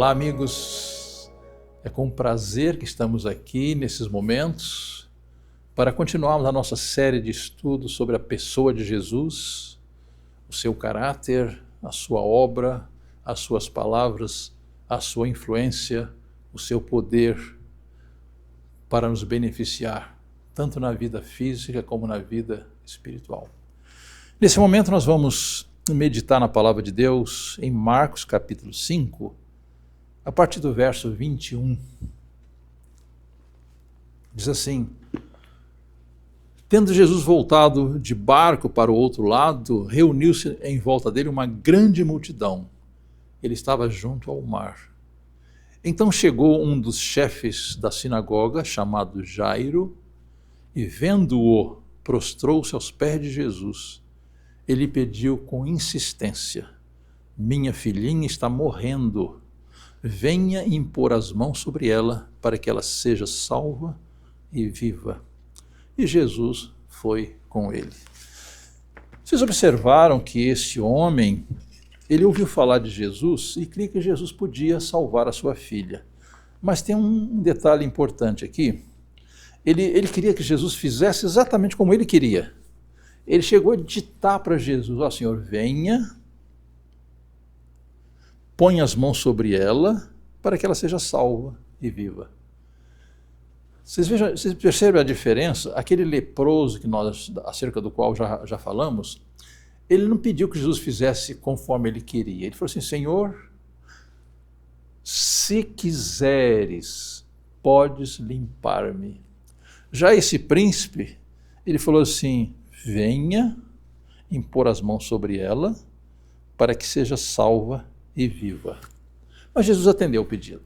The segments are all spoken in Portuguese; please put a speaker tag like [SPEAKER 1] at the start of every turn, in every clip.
[SPEAKER 1] Olá, amigos. É com prazer que estamos aqui nesses momentos para continuarmos a nossa série de estudos sobre a pessoa de Jesus, o seu caráter, a sua obra, as suas palavras, a sua influência, o seu poder para nos beneficiar, tanto na vida física como na vida espiritual. Nesse momento nós vamos meditar na palavra de Deus em Marcos capítulo 5, a partir do verso 21. Diz assim: tendo Jesus voltado de barco para o outro lado, reuniu-se em volta dele uma grande multidão. Ele estava junto ao mar. Então chegou um dos chefes da sinagoga, chamado Jairo, e vendo-o, prostrou-se aos pés de Jesus. Ele pediu com insistência: minha filhinha está morrendo. Venha impor as mãos sobre ela, para que ela seja salva e viva. E Jesus foi com ele. Vocês observaram que esse homem, ele ouviu falar de Jesus e cria que Jesus podia salvar a sua filha. Mas tem um detalhe importante aqui. Ele queria que Jesus fizesse exatamente como ele queria. Ele chegou a ditar para Jesus: ó Senhor, venha, põe as mãos sobre ela, para que ela seja salva e viva. Vocês percebem a diferença? Aquele leproso acerca do qual já falamos, ele não pediu que Jesus fizesse conforme ele queria. Ele falou assim: Senhor, se quiseres, podes limpar-me. Já esse príncipe, ele falou assim: venha impor as mãos sobre ela, para que seja salva e viva. Mas Jesus atendeu o pedido.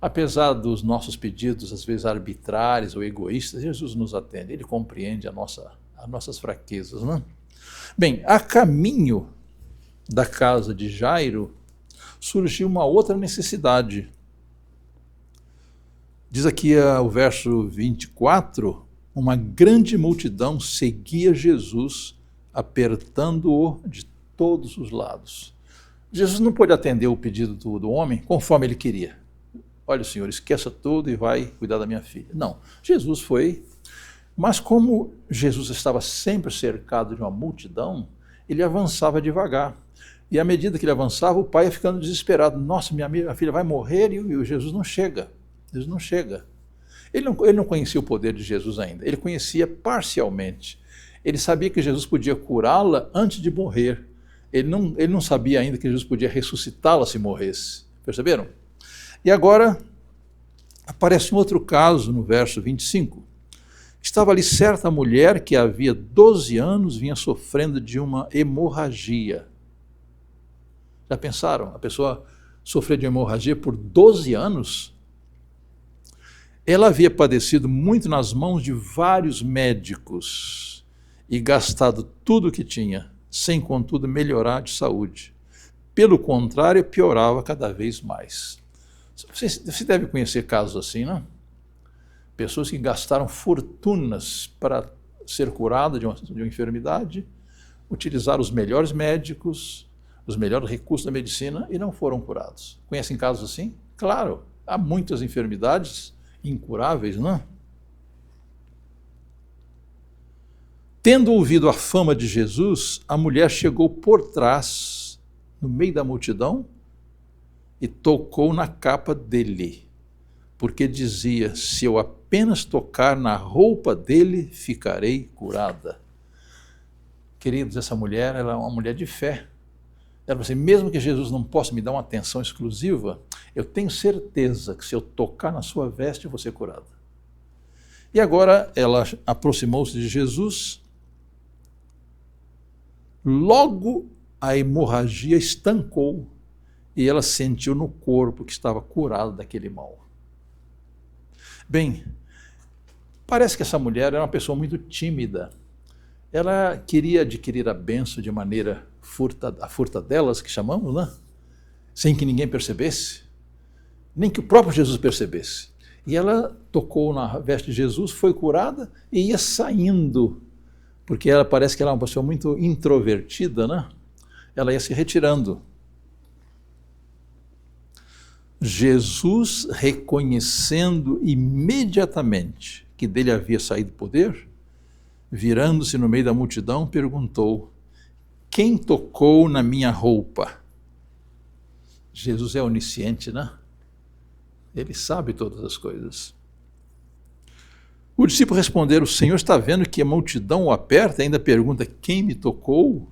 [SPEAKER 1] Apesar dos nossos pedidos, às vezes arbitrários ou egoístas, Jesus nos atende, ele compreende as nossas fraquezas, não é? Bem, a caminho da casa de Jairo, surgiu uma outra necessidade. Diz aqui o verso 24, uma grande multidão seguia Jesus, apertando-o de todos os lados. Jesus não pôde atender o pedido do homem conforme ele queria. Olha, Senhor, esqueça tudo e vai cuidar da minha filha. Não, Jesus foi. Mas como Jesus estava sempre cercado de uma multidão, ele avançava devagar. E à medida que ele avançava, o pai ia ficando desesperado. Nossa, minha filha vai morrer e o Jesus não chega. Jesus não chega. Ele não conhecia o poder de Jesus ainda. Ele conhecia parcialmente. Ele sabia que Jesus podia curá-la antes de morrer. Ele não sabia ainda que Jesus podia ressuscitá-la se morresse. Perceberam? E agora aparece um outro caso no verso 25. Estava ali certa mulher que havia 12 anos vinha sofrendo de uma hemorragia. Já pensaram? A pessoa sofreu de hemorragia por 12 anos? Ela havia padecido muito nas mãos de vários médicos e gastado tudo o que tinha, sem contudo melhorar de saúde. Pelo contrário, piorava cada vez mais. Você deve conhecer casos assim, não? Pessoas que gastaram fortunas para ser curada de uma enfermidade, utilizaram os melhores médicos, os melhores recursos da medicina e não foram curados. Conhecem casos assim? Claro, há muitas enfermidades incuráveis, não? Tendo ouvido a fama de Jesus, a mulher chegou por trás, no meio da multidão, e tocou na capa dele, porque dizia: se eu apenas tocar na roupa dele, ficarei curada. Queridos, essa mulher, ela é uma mulher de fé. Ela falou assim: mesmo que Jesus não possa me dar uma atenção exclusiva, eu tenho certeza que se eu tocar na sua veste, eu vou ser curada. E agora ela aproximou-se de Jesus. Logo a hemorragia estancou e ela sentiu no corpo que estava curado daquele mal. Bem, parece que essa mulher era uma pessoa muito tímida. Ela queria adquirir a bênção de maneira furtadelas, que chamamos, né? Sem que ninguém percebesse, nem que o próprio Jesus percebesse. E ela tocou na veste de Jesus, foi curada e ia saindo, porque ela parece que ela é uma pessoa muito introvertida, né? Ela ia se retirando. Jesus, reconhecendo imediatamente que dele havia saído poder, virando-se no meio da multidão, perguntou: quem tocou na minha roupa? Jesus é onisciente, né? Ele sabe todas as coisas. O discípulo respondeu: o Senhor está vendo que a multidão o aperta e ainda pergunta: quem me tocou?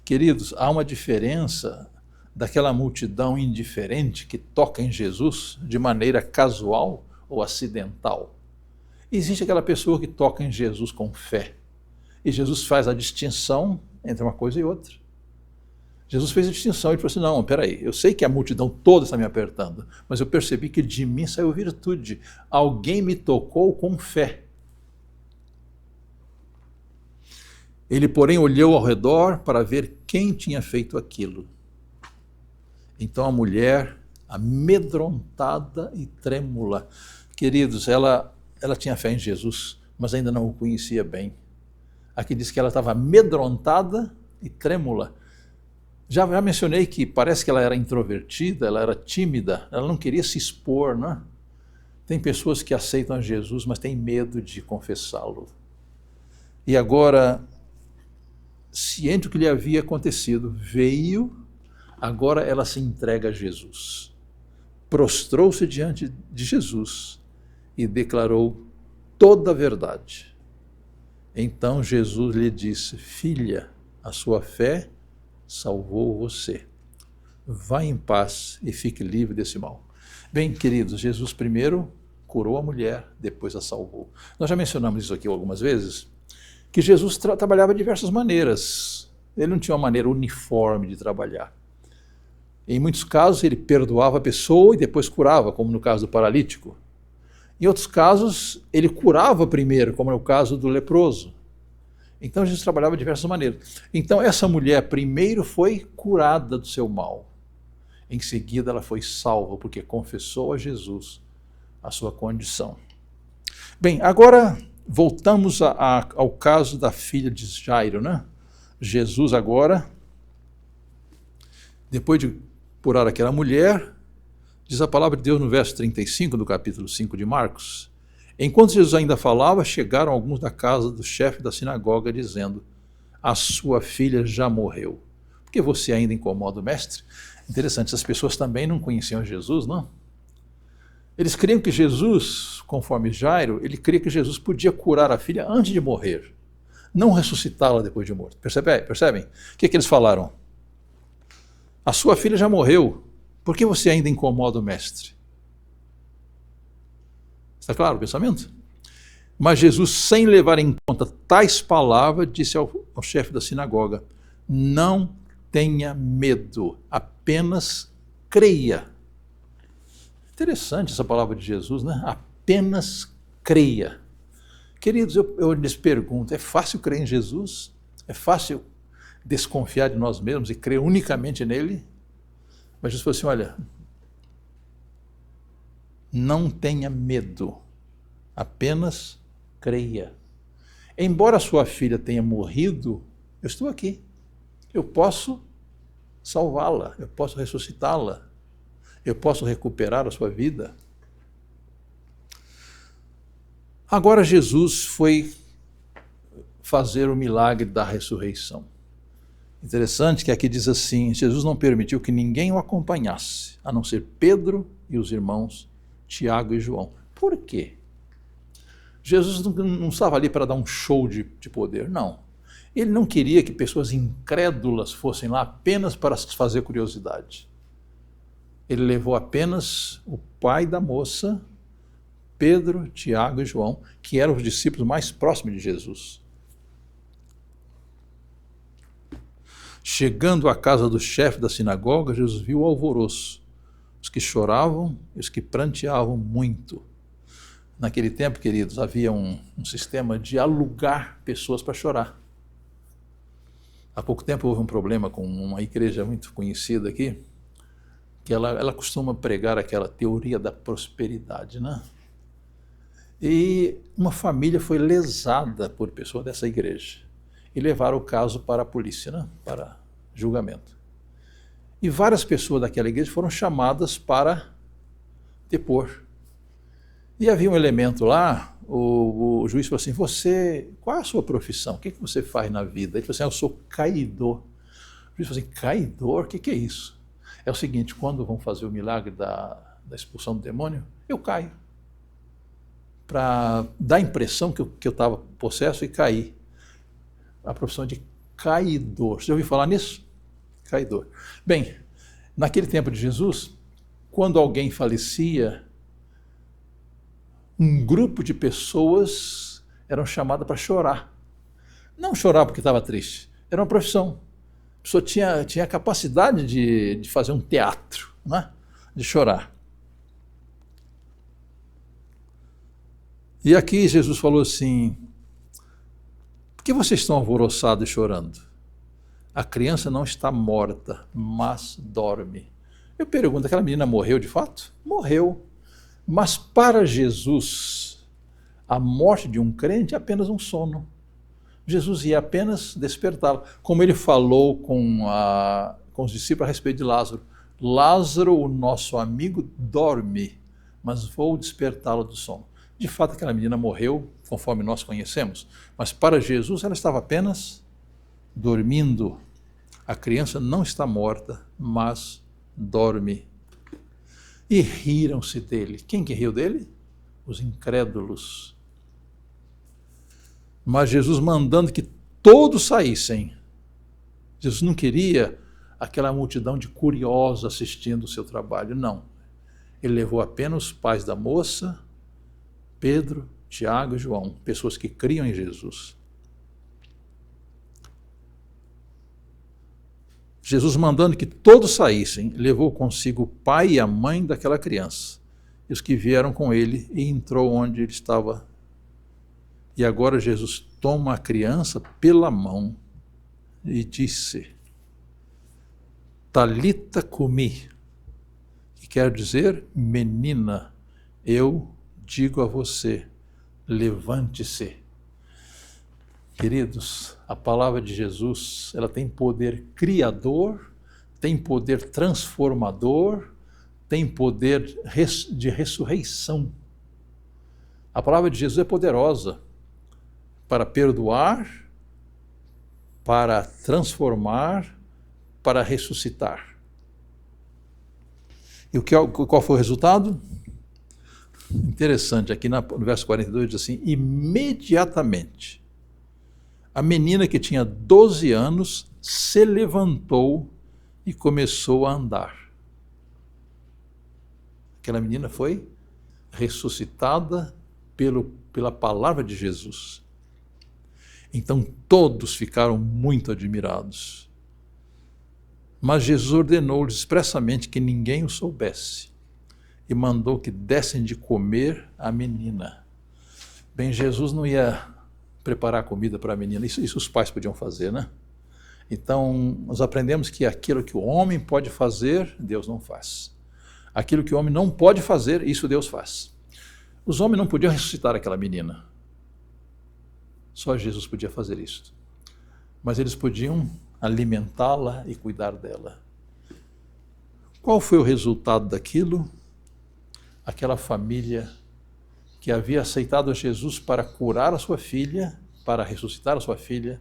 [SPEAKER 1] Queridos, há uma diferença daquela multidão indiferente que toca em Jesus de maneira casual ou acidental. Existe aquela pessoa que toca em Jesus com fé. E Jesus faz a distinção entre uma coisa e outra. Jesus fez a distinção e falou assim: não, peraí, eu sei que a multidão toda está me apertando, mas eu percebi que de mim saiu virtude. Alguém me tocou com fé. Ele, porém, olhou ao redor para ver quem tinha feito aquilo. Então a mulher, amedrontada e trêmula, queridos, ela tinha fé em Jesus, mas ainda não o conhecia bem. Aqui diz que ela estava amedrontada e trêmula. Já mencionei que parece que ela era introvertida, ela era tímida, ela não queria se expor, né? Tem pessoas que aceitam a Jesus, mas têm medo de confessá-lo. E agora, ciente do que lhe havia acontecido, veio, agora ela se entrega a Jesus. Prostrou-se diante de Jesus e declarou toda a verdade. Então Jesus lhe disse: filha, a sua fé salvou você. Vá em paz e fique livre desse mal. Bem, queridos, Jesus primeiro curou a mulher, depois a salvou. Nós já mencionamos isso aqui algumas vezes, que Jesus trabalhava de diversas maneiras. Ele não tinha uma maneira uniforme de trabalhar. Em muitos casos ele perdoava a pessoa e depois curava, como no caso do paralítico. Em outros casos ele curava primeiro, como no caso do leproso. Então Jesus trabalhava de diversas maneiras. Então essa mulher primeiro foi curada do seu mal. Em seguida ela foi salva, porque confessou a Jesus a sua condição. Bem, agora voltamos ao caso da filha de Jairo, né? Jesus agora, depois de curar aquela mulher, diz a palavra de Deus no verso 35 do capítulo 5 de Marcos: enquanto Jesus ainda falava, chegaram alguns da casa do chefe da sinagoga, dizendo: a sua filha já morreu. Por que você ainda incomoda o mestre? Interessante, essas pessoas também não conheciam Jesus, não? Eles criam que Jesus, conforme Jairo, ele cria que Jesus podia curar a filha antes de morrer, não ressuscitá-la depois de morto. Percebem? O que eles falaram? A sua filha já morreu, por que você ainda incomoda o mestre? Está claro o pensamento? Mas Jesus, sem levar em conta tais palavras, disse ao chefe da sinagoga: não tenha medo, apenas creia. Interessante essa palavra de Jesus, né? Apenas creia. Queridos, eu lhes pergunto, é fácil crer em Jesus? É fácil desconfiar de nós mesmos e crer unicamente nele? Mas Jesus falou assim: olha, não tenha medo, apenas creia. Embora sua filha tenha morrido, eu estou aqui. Eu posso salvá-la, eu posso ressuscitá-la, eu posso recuperar a sua vida. Agora Jesus foi fazer o milagre da ressurreição. Interessante que aqui diz assim: Jesus não permitiu que ninguém o acompanhasse, a não ser Pedro e os irmãos Tiago e João. Por quê? Jesus não estava ali para dar um show de poder, não. Ele não queria que pessoas incrédulas fossem lá apenas para satisfazer curiosidade. Ele levou apenas o pai da moça, Pedro, Tiago e João, que eram os discípulos mais próximos de Jesus. Chegando à casa do chefe da sinagoga, Jesus viu o alvoroço, os que choravam e os que pranteavam muito. Naquele tempo, queridos, havia um sistema de alugar pessoas para chorar. Há pouco tempo houve um problema com uma igreja muito conhecida aqui, que ela costuma pregar aquela teoria da prosperidade, né? E uma família foi lesada por pessoa dessa igreja e levaram o caso para a polícia, né? Para julgamento. E várias pessoas daquela igreja foram chamadas para depor. E havia um elemento lá, o juiz falou assim, qual é a sua profissão? O que você faz na vida? Ele falou assim, eu sou caidor. O juiz falou assim, caidor? O que é isso? É o seguinte, quando vão fazer o milagre da expulsão do demônio, eu caio. Para dar a impressão que eu estava possesso e caí. A profissão de caidor. Você já ouviu falar nisso? Caidor. Bem, naquele tempo de Jesus, quando alguém falecia, um grupo de pessoas eram chamadas para chorar. Não chorar porque estava triste, era uma profissão. A pessoa tinha a capacidade de fazer um teatro, né? De chorar. E aqui Jesus falou assim, por que vocês estão alvoroçados e chorando? A criança não está morta, mas dorme. Eu pergunto, aquela menina morreu de fato? Morreu. Mas para Jesus, a morte de um crente é apenas um sono. Jesus ia apenas despertá-lo. Como ele falou com os discípulos a respeito de Lázaro. Lázaro, o nosso amigo, dorme, mas vou despertá-lo do sono. De fato, aquela menina morreu, conforme nós conhecemos, mas para Jesus ela estava apenas dormindo. A criança não está morta, mas dorme. E riram-se dele. Quem que riu dele? Os incrédulos. Mas Jesus mandando que todos saíssem. Jesus não queria aquela multidão de curiosos assistindo o seu trabalho, não. Ele levou apenas os pais da moça, Pedro, Tiago e João, pessoas que criam em Jesus. Jesus mandando que todos saíssem, levou consigo o pai e a mãe daquela criança, e os que vieram com ele, e entrou onde ele estava. E agora Jesus toma a criança pela mão e disse, Talita cumi, que quer dizer, menina, eu digo a você, levante-se. Queridos, a palavra de Jesus, ela tem poder criador, tem poder transformador, tem poder de ressurreição. A palavra de Jesus é poderosa para perdoar, para transformar, para ressuscitar. E qual foi o resultado? Interessante, aqui no verso 42 diz assim, imediatamente, a menina que tinha 12 anos se levantou e começou a andar. Aquela menina foi ressuscitada pela palavra de Jesus. Então todos ficaram muito admirados. Mas Jesus ordenou-lhes expressamente que ninguém o soubesse e mandou que dessem de comer a menina. Bem, Jesus não ia preparar comida para a menina, isso os pais podiam fazer, né? Então, nós aprendemos que aquilo que o homem pode fazer, Deus não faz. Aquilo que o homem não pode fazer, isso Deus faz. Os homens não podiam ressuscitar aquela menina. Só Jesus podia fazer isso. Mas eles podiam alimentá-la e cuidar dela. Qual foi o resultado daquilo? Aquela família que havia aceitado Jesus para curar a sua filha, para ressuscitar a sua filha,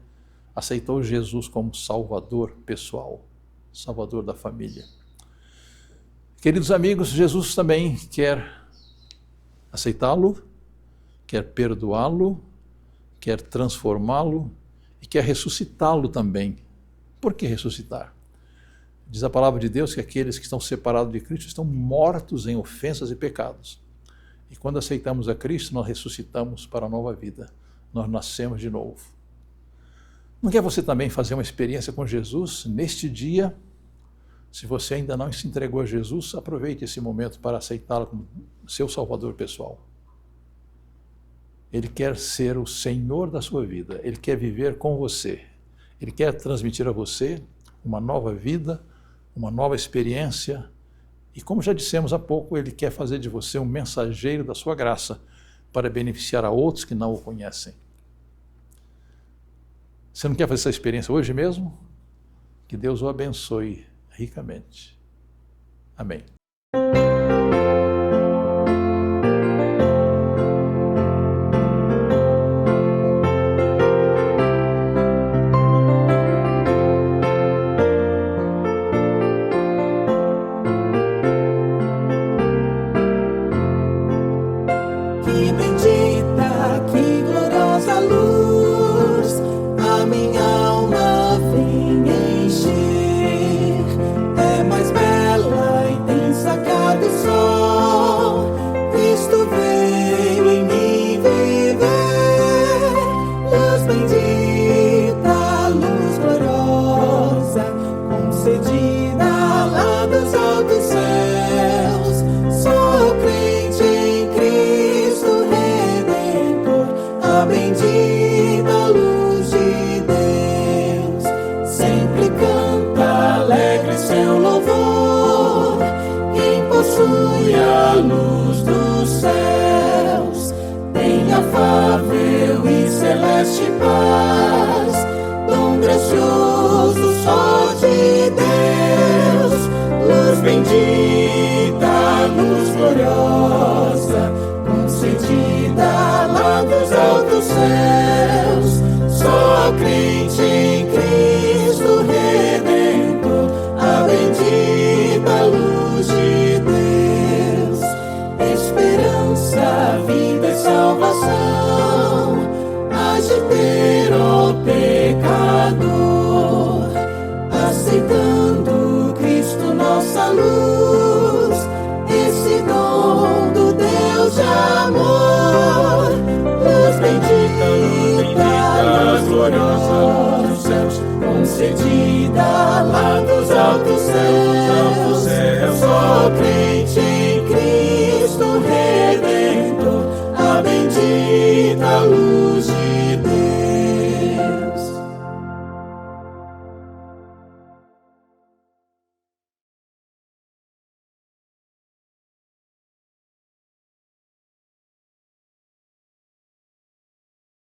[SPEAKER 1] aceitou Jesus como Salvador pessoal, Salvador da família. Queridos amigos, Jesus também quer aceitá-lo, quer perdoá-lo, quer transformá-lo e quer ressuscitá-lo também. Por que ressuscitar? Diz a palavra de Deus que aqueles que estão separados de Cristo estão mortos em ofensas e pecados. E quando aceitamos a Cristo, nós ressuscitamos para a nova vida. Nós nascemos de novo. Não quer você também fazer uma experiência com Jesus neste dia? Se você ainda não se entregou a Jesus, aproveite esse momento para aceitá-lo como seu Salvador pessoal. Ele quer ser o Senhor da sua vida. Ele quer viver com você. Ele quer transmitir a você uma nova vida, uma nova experiência. E como já dissemos há pouco, Ele quer fazer de você um mensageiro da sua graça para beneficiar a outros que não o conhecem. Você não quer fazer essa experiência hoje mesmo? Que Deus o abençoe ricamente. Amém.